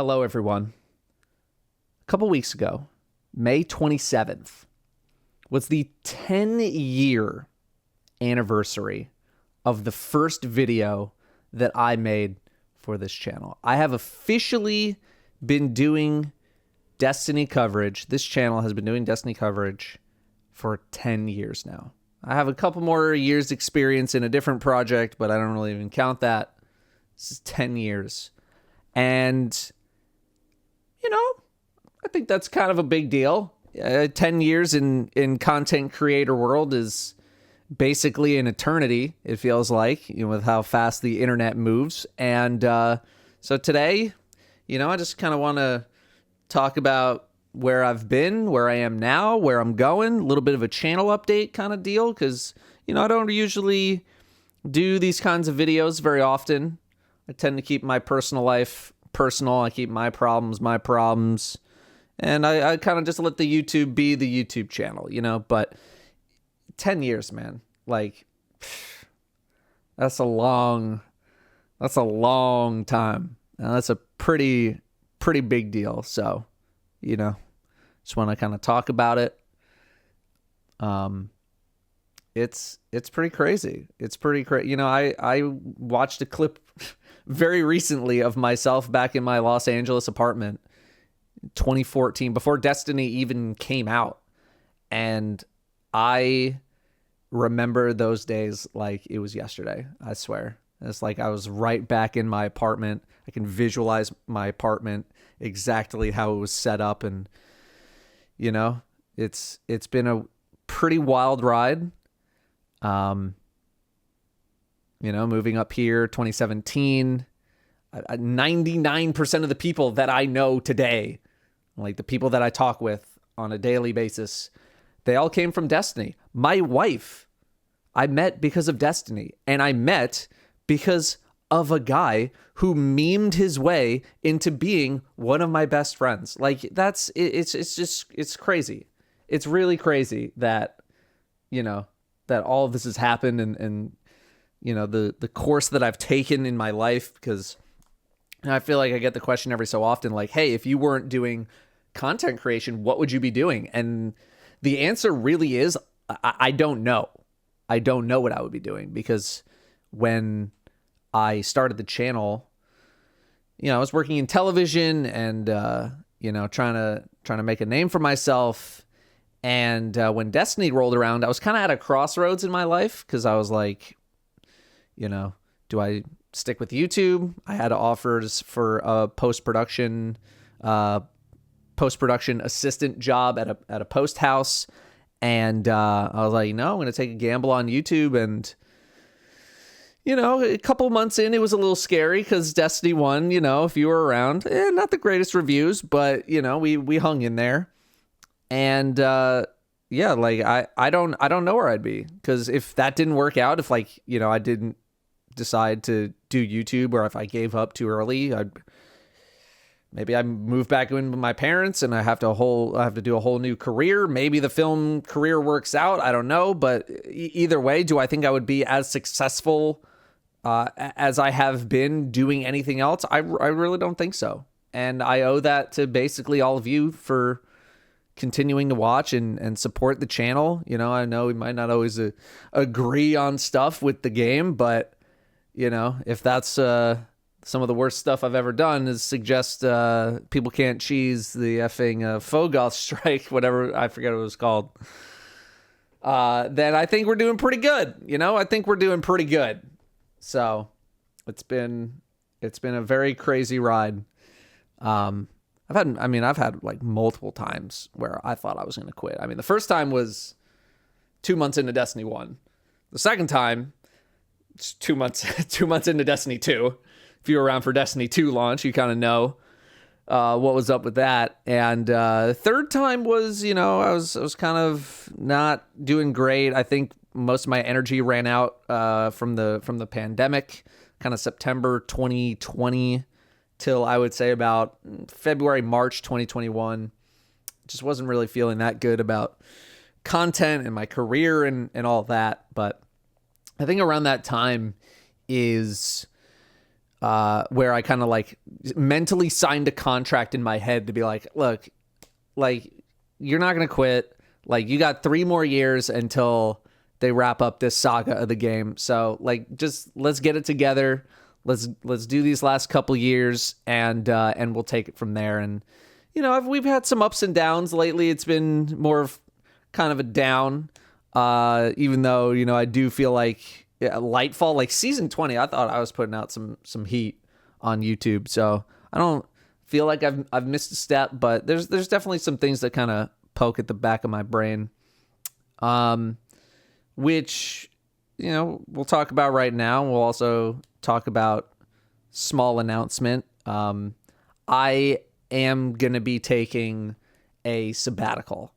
Hello, everyone. A couple weeks ago, May 27th, was the 10-year anniversary of the first video that I made for this channel. I have officially been doing Destiny coverage. This channel has been doing Destiny coverage for 10 years now. I have a couple more years experience in a different project, but I don't really even count that. This is 10 years. And, I think that's kind of a big deal. 10 years in content creator world is basically an eternity, it feels like, with how fast the internet moves. And so today, I just kind of want to talk about where I've been, where I am now, where I'm going, a little bit of a channel update kind of deal, because, I don't usually do these kinds of videos very often. I tend to keep my personal life personal. I keep my problems. And I kind of just let the YouTube be the YouTube channel, but 10 years, man, like, that's a long time. Now, that's a pretty big deal. So, just want to kind of talk about it. It's pretty crazy. It's pretty crazy. I watched a clip very recently of myself back in my Los Angeles apartment, 2014, before Destiny even came out. And I remember those days like it was yesterday, I swear. It's like I was right back in my apartment. I can visualize my apartment, exactly how it was set up. And, it's been a pretty wild ride. Moving up here, 2017, 99% of the people that I know today, like the people that I talk with on a daily basis, they all came from Destiny. My wife, I met because of Destiny, and I met because of a guy who memed his way into being one of my best friends. Like it's crazy. It's really crazy that, that all of this has happened and the course that I've taken in my life, because I feel like I get the question every so often, like, hey, if you weren't doing content creation, what would you be doing? And the answer really is, I don't know. I don't know what I would be doing, because when I started the channel, I was working in television and, trying to make a name for myself. And when Destiny rolled around, I was kind of at a crossroads in my life, because I was like, do I stick with YouTube? I had offers for a post-production assistant job at a post house. And I was like, I'm going to take a gamble on YouTube. And, a couple months in, it was a little scary because Destiny 1, if you were around, not the greatest reviews, but, we hung in there. And I don't know where I'd be, because if that didn't work out, if I didn't decide to do YouTube, or if I gave up too early, maybe I move back in with my parents and I have to do a whole new career. Maybe the film career works out. I don't know. But either way, do I think I would be as successful as I have been doing anything else? I really don't think so. And I owe that to basically all of you for continuing to watch and support the channel. I know we might not always agree on stuff with the game, but if that's some of the worst stuff I've ever done is suggest people can't cheese the effing Fogoth strike, whatever, I forget what it was called, then I think we're doing pretty good. I think we're doing pretty good. So it's been a very crazy ride. I've had like multiple times where I thought I was going to quit. The first time was 2 months into Destiny 1. The second time, it's 2 months, 2 months into Destiny 2. If you were around for Destiny 2 launch, you kind of know what was up with that. And third time was, I was kind of not doing great. I think most of my energy ran out from the pandemic, kind of September 2020 till I would say about February, March 2021. Just wasn't really feeling that good about content and my career and all that. But I think around that time is where I kind of like mentally signed a contract in my head to be like, look, like, you're not going to quit. Like, you got 3 more years until they wrap up this saga of the game. So like, just let's get it together. Let's do these last couple years, and we'll take it from there. And, you know, we've had some ups and downs lately. It's been more of kind of a down, even though, you know, I do feel like Lightfall, like season 20, I thought I was putting out some heat on YouTube. So I don't feel like I've missed a step, but there's definitely some things that kind of poke at the back of my brain, which, you know, we'll talk about right now. We'll also talk about small announcement. I am going to be taking a sabbatical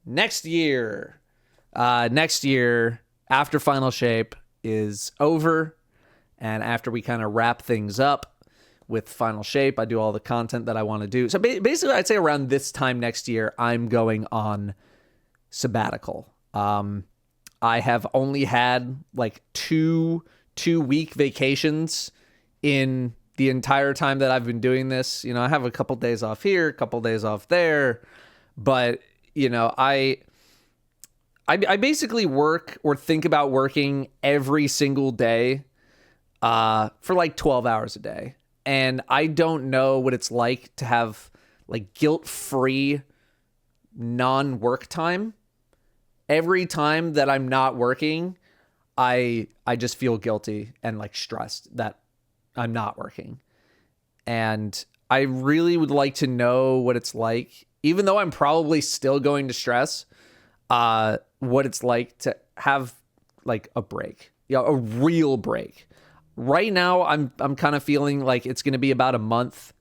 next year. After Final Shape is over, and after we kind of wrap things up with Final Shape, I do all the content that I want to do. So basically, I'd say around this time next year, I'm going on sabbatical. I have only had like two week vacations in the entire time that I've been doing this. You know, I have a couple days off here, a couple days off there, but, you know, I basically work or think about working every single day for like 12 hours a day. And I don't know what it's like to have like guilt-free non-work time. Every time that I'm not working, I just feel guilty and like stressed that I'm not working. And I really would like to know what it's like, even though I'm probably still going to stress, what it's like to have like a break, a real break. Right now, I'm kind of feeling like it's going to be about a month,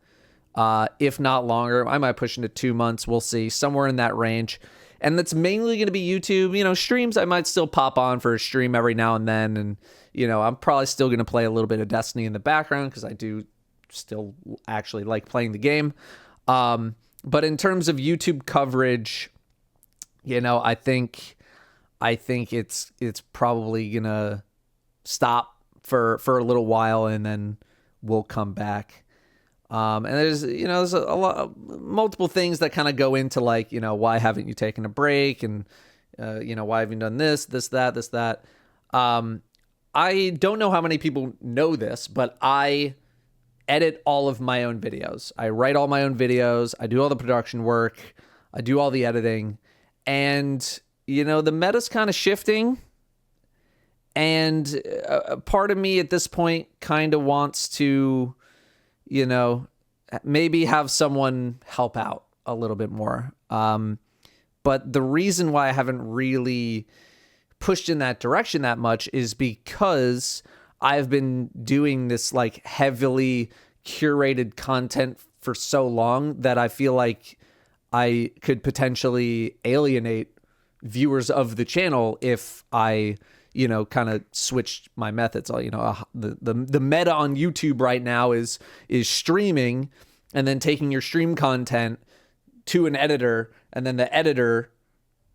if not longer. I might push into 2 months. We'll see, somewhere in that range. And that's mainly going to be YouTube. You know, streams, I might still pop on for a stream every now and then. And, you know, I'm probably still going to play a little bit of Destiny in the background because I do still actually like playing the game. But in terms of YouTube coverage, you know, I think it's probably going to stop for a little while, and then we'll come back. And there's a lot of multiple things that kind of go into like, you know, why haven't you taken a break? And, you know, why haven't you done this, that. I don't know how many people know this, but I edit all of my own videos. I write all my own videos. I do all the production work. I do all the editing. And, you know, the meta's kind of shifting. And a part of me at this point kind of wants to, you know, maybe have someone help out a little bit more. But the reason why I haven't really pushed in that direction that much is because I've been doing this like heavily curated content for so long that I feel like I could potentially alienate viewers of the channel if I, you know, kind of switched my methods. You know, the meta on YouTube right now is streaming and then taking your stream content to an editor, and then the editor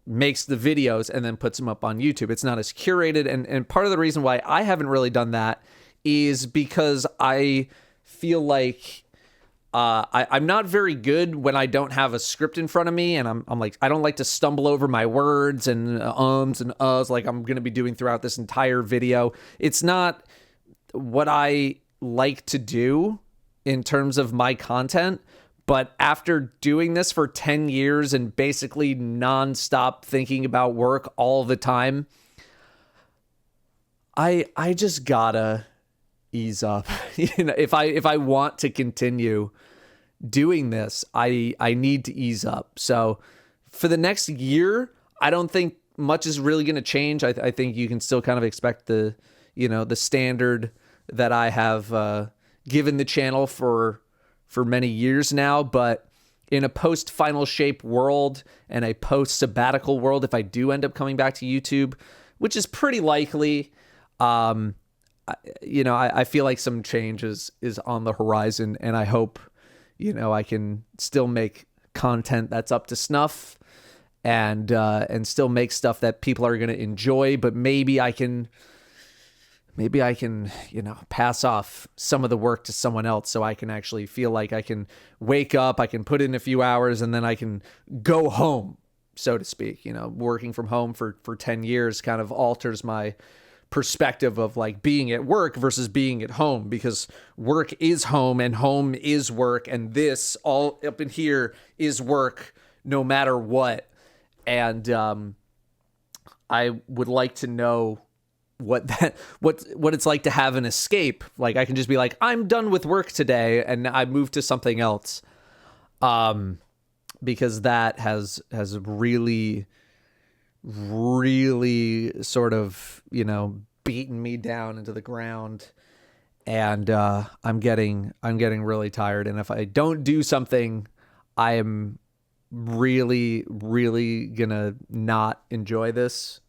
makes the videos and then puts them up on YouTube. It's not as curated. And part of the reason why I haven't really done that is because I feel like I'm not very good when I don't have a script in front of me, and I'm like, I don't like to stumble over my words and ums and uhs like I'm going to be doing throughout this entire video. It's not what I like to do in terms of my content, but after doing this for 10 years and basically nonstop thinking about work all the time, I just gotta ease up. You know, if I want to continue doing this, I need to ease up. So for the next year, I don't think much is really going to change. I think you can still kind of expect the standard that I have given the channel for many years now. But in a post Final Shape world and a post sabbatical world, if I do end up coming back to YouTube, which is pretty likely, I feel like some change is on the horizon, and I hope, you know, I can still make content that's up to snuff and still make stuff that people are going to enjoy, but maybe I can maybe I can, pass off some of the work to someone else so I can actually feel like I can wake up, I can put in a few hours, and then I can go home, so to speak. Working from home for 10 years kind of alters my perspective of like being at work versus being at home, because work is home and home is work, and this all up in here is work no matter what. And I would like to know what it's like to have an escape. Like I can just be like, I'm done with work today and I move to something else. Because that has really, really sort of, beaten me down into the ground. And I'm getting really tired. And if I don't do something, I am really, really gonna not enjoy this.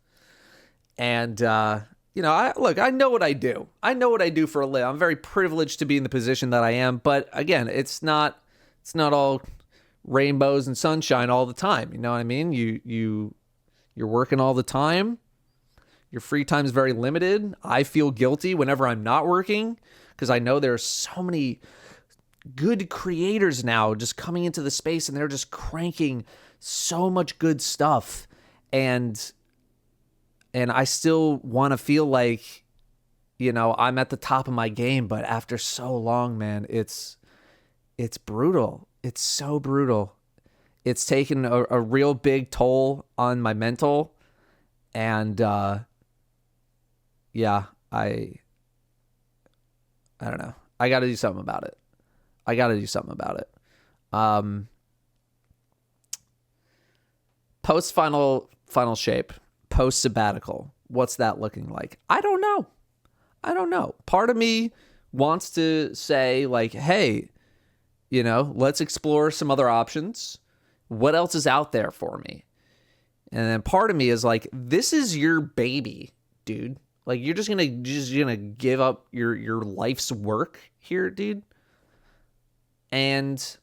And I know what I do. I know what I do for a living. I'm very privileged to be in the position that I am. But again, it's not all rainbows and sunshine all the time. You know what I mean? You're working all the time. Your free time is very limited. I feel guilty whenever I'm not working because I know there's so many good creators now just coming into the space and they're just cranking so much good stuff. And I still want to feel like, I'm at the top of my game, but after so long, man, it's brutal. It's so brutal. It's taken a real big toll on my mental. And, I don't know. I got to do something about it. Post final shape, post sabbatical. What's that looking like? I don't know. Part of me wants to say like, hey, let's explore some other options. What else is out there for me? And then part of me is like, this is your baby, dude. Like you're just gonna give up your life's work here, dude. And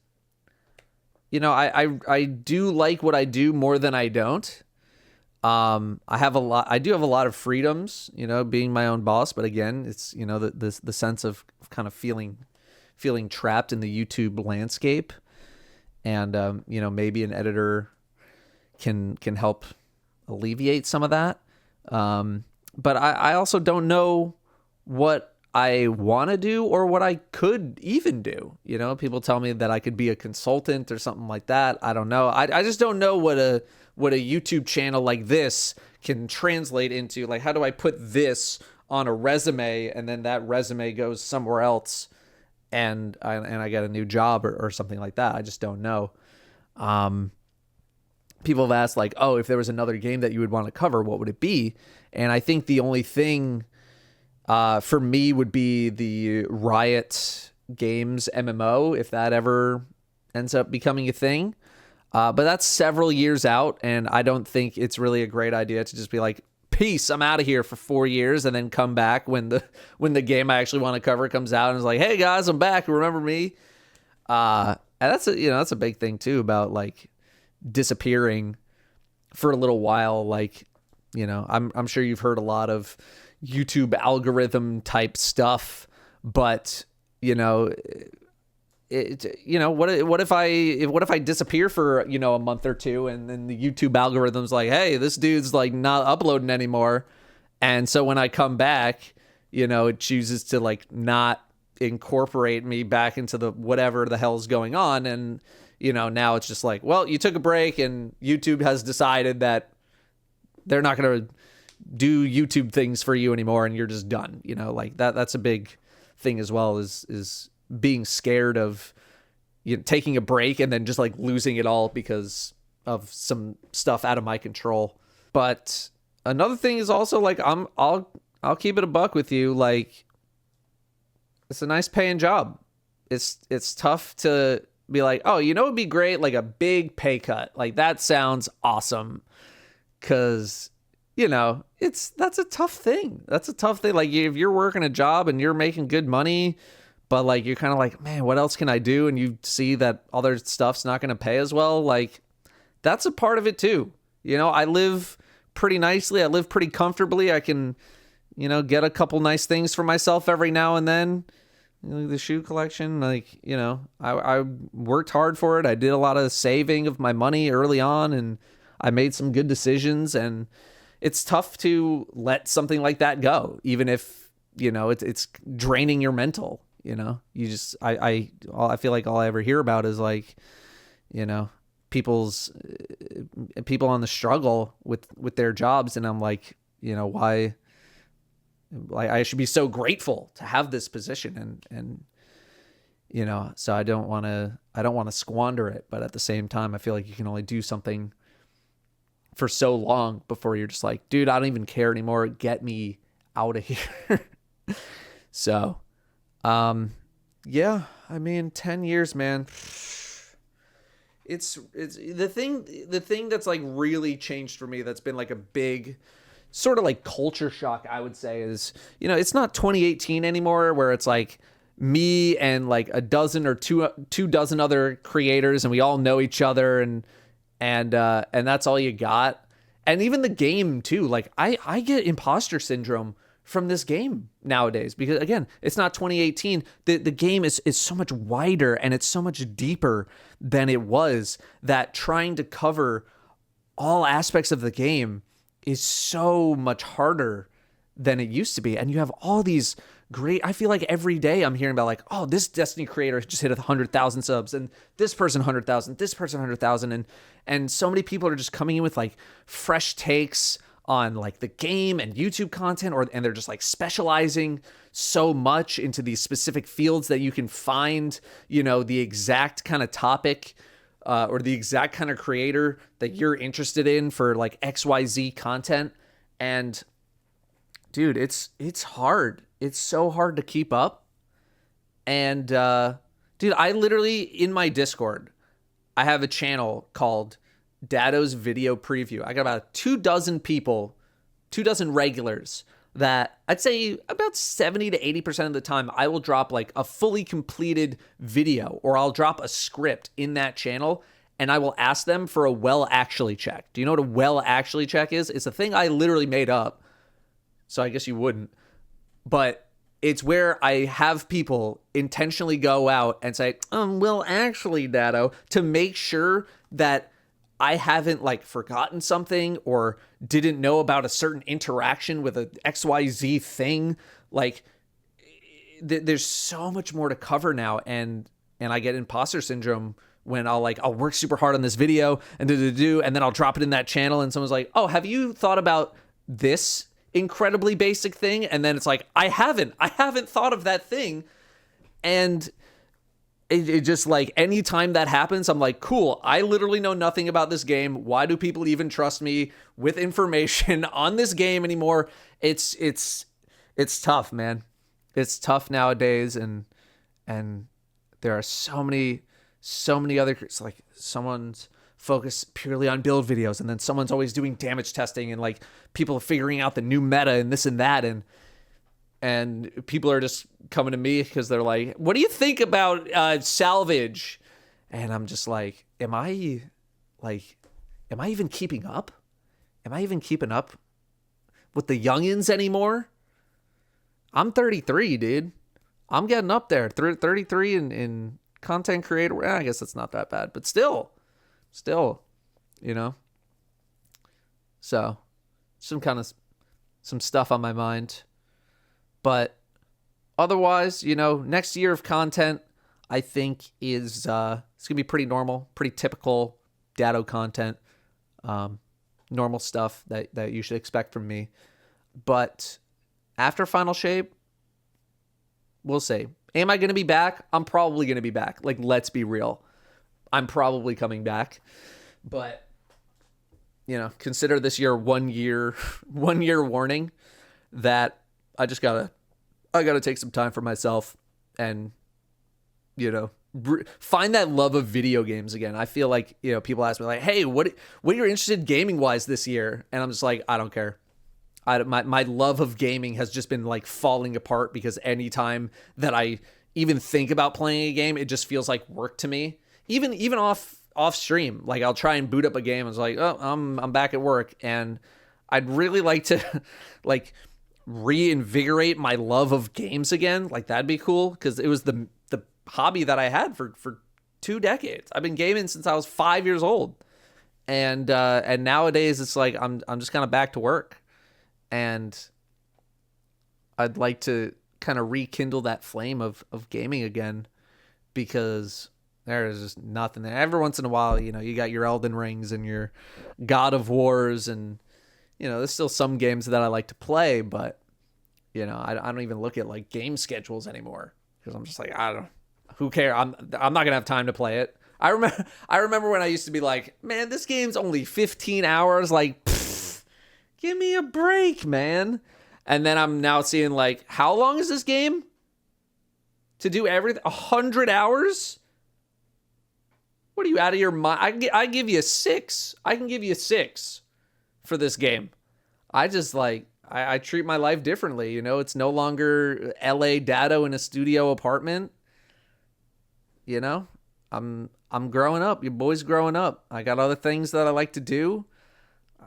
I do like what I do more than I don't. I do have a lot of freedoms, being my own boss, but again, it's the sense of kind of feeling trapped in the YouTube landscape. And maybe an editor can help alleviate some of that. But I also don't know what I want to do or what I could even do. People tell me that I could be a consultant or something like that. I don't know. I just don't know what a YouTube channel like this can translate into. Like, how do I put this on a resume and then that resume goes somewhere else and I get a new job or something like that? I just don't know. People have asked like, oh, if there was another game that you would want to cover, what would it be? And I think the only thing for me would be the Riot Games MMO, if that ever ends up becoming a thing. But that's several years out, and I don't think it's really a great idea to just be like, peace, I'm out of here for 4 years, and then come back when the game I actually want to cover comes out and is like, hey guys, I'm back, remember me? And that's a big thing too about like disappearing for a little while. Like, I'm sure you've heard a lot of YouTube algorithm type stuff, but what if I disappear for a month or two and then the YouTube algorithm's like, hey, this dude's like not uploading anymore, and so when I come back, it chooses to like not incorporate me back into the whatever the hell's going on, and now it's just like, well, you took a break and YouTube has decided that they're not going to do YouTube things for you anymore and you're just done. Like that's a big thing as well, is being scared of taking a break and then just like losing it all because of some stuff out of my control. But another thing is also like, I'll keep it a buck with you. Like, it's a nice paying job. It's tough to be like, oh, it'd be great, like a big pay cut. Like that sounds awesome. 'Cause that's a tough thing. Like if you're working a job and you're making good money, but like you're kind of like, man, what else can I do? And you see that other stuff's not going to pay as well. Like that's a part of it too. I live pretty nicely. I live pretty comfortably. I can, get a couple nice things for myself every now and then. The shoe collection, I worked hard for it. I did a lot of saving of my money early on, and I made some good decisions. And it's tough to let something like that go, even if, it's draining your mental. You just, I feel like all I ever hear about is like, people on the struggle with their jobs. And I'm like, why? Like, I should be so grateful to have this position, and so I don't want to squander it, but at the same time I feel like you can only do something for so long before you're just like, dude, I don't even care anymore, get me out of here. So yeah, I mean, 10 years, man. It's the thing that's like really changed for me, that's been like a big sort of like culture shock, I would say, is, it's not 2018 anymore where it's like me and like a dozen or two dozen other creators and we all know each other and that's all you got. And even the game too, like I get imposter syndrome from this game nowadays, because again, it's not 2018. The game is so much wider and it's so much deeper than it was, that trying to cover all aspects of the game is so much harder than it used to be. And you have all these great, I feel like every day I'm hearing about like, oh, this Destiny creator just hit 100,000 subs, and this person 100,000, this person 100,000. And so many people are just coming in with like fresh takes on like the game and YouTube content, and they're just like specializing so much into these specific fields that you can find, the exact kind of topic or the exact kind of creator that you're interested in for like XYZ content. And dude, it's hard. It's so hard to keep up. And dude, I literally, in my Discord, I have a channel called Datto's Video Preview. I got about 24 people, 24 regulars, that I'd say about 70 to 80% of the time I will drop like a fully completed video, or I'll drop a script in that channel, and I will ask them for a well actually check. Do you know what a well actually check is? It's a thing I literally made up, so I guess you wouldn't. But it's where I have people intentionally go out and say, well, actually, Datto, to make sure that I haven't like forgotten something or didn't know about a certain interaction with a XYZ thing. Like there's so much more to cover now. And I get imposter syndrome when I'll work super hard on this video and and then I'll drop it in that channel and someone's like, oh, have you thought about this incredibly basic thing? And then it's like, I haven't thought of that thing. And it just like, anytime that happens, I'm like, cool, I literally know nothing about this game. Why do people even trust me with information on this game anymore? It's tough, man. It's tough nowadays. And there are so many other, it's like someone's focused purely on build videos, and then someone's always doing damage testing, and like people are figuring out the new meta and this and that. And people are just coming to me because they're like, what do you think about salvage? And I'm just like, am I even keeping up? Am I even keeping up with the youngins anymore? I'm 33, dude. I'm getting up there. 33 in content creator. Well, I guess that's not that bad, but still, So some stuff on my mind. But otherwise, next year of content, I think is it's going to be pretty normal, pretty typical Datto content, normal stuff that you should expect from me. But after Final Shape, we'll see. Am I going to be back? I'm probably going to be back. Like, let's be real. I'm probably coming back. But, consider this year 1 year warning that I gotta take some time for myself and, find that love of video games again. I feel like, people ask me like, hey, what are you interested in gaming wise this year? And I'm just like, I don't care. My love of gaming has just been like falling apart, because anytime that I even think about playing a game, it just feels like work to me. Even off stream, like I'll try and boot up a game. I was like, oh, I'm back at work, and I'd really like to like reinvigorate my love of games again. Like, that'd be cool, because it was the hobby that I had for 2 decades. I've been gaming since I was 5 years old, and nowadays it's like I'm just kind of back to work, and I'd like to kind of rekindle that flame of gaming again, because there is just nothing there. Every once in a while, you got your Elden Rings and your God of Wars, and there's still some games that I like to play, but I don't even look at like game schedules anymore, because I'm just like, I don't know, who cares? I'm not gonna have time to play it. I remember when I used to be like, man, this game's only 15 hours. Like, give me a break, man. And then I'm now seeing like, how long is this game? To do everything, 100 hours? What are you, out of your mind? I give you 6. I can give you 6 for this game. I just like, I treat my life differently. It's no longer LA Datto in a studio apartment. I'm growing up. Your boy's growing up. I got other things that I like to do.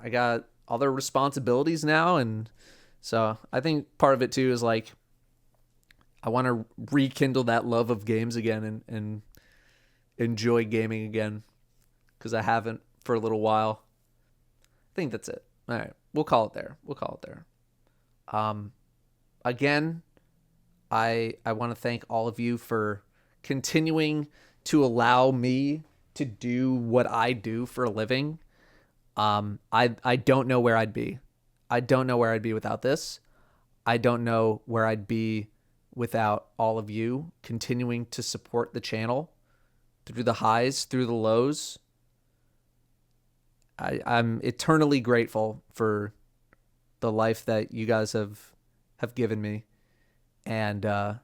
I got other responsibilities now. And so I think part of it too is like, I want to rekindle that love of games again and enjoy gaming again, because I haven't for a little while. I think that's it. All right. We'll call it there. Again, I want to thank all of you for continuing to allow me to do what I do for a living. I don't know where I'd be. I don't know where I'd be without this. I don't know where I'd be without all of you continuing to support the channel through the highs, through the lows. I'm eternally grateful for the life that you guys have given me. And, I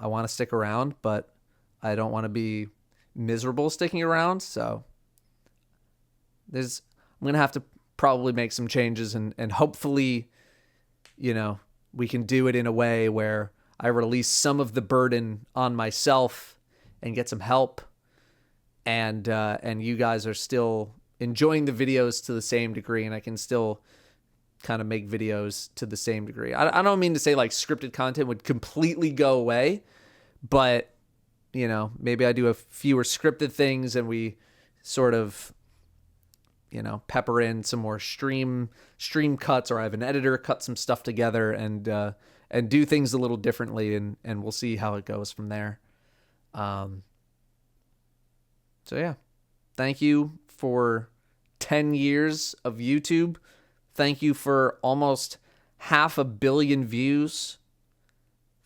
want to stick around, but I don't want to be miserable sticking around. So I'm going to have to probably make some changes, and hopefully, we can do it in a way where I release some of the burden on myself and get some help. And you guys are still enjoying the videos to the same degree, and I can still kind of make videos to the same degree. I don't mean to say like scripted content would completely go away, but maybe I do a fewer scripted things, and we sort of, pepper in some more stream cuts, or I have an editor cut some stuff together and do things a little differently, and we'll see how it goes from there. So yeah, thank you for 10 years of YouTube. Thank you for almost 500 million views.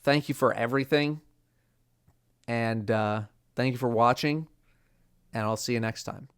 Thank you for everything. And thank you for watching. And I'll see you next time.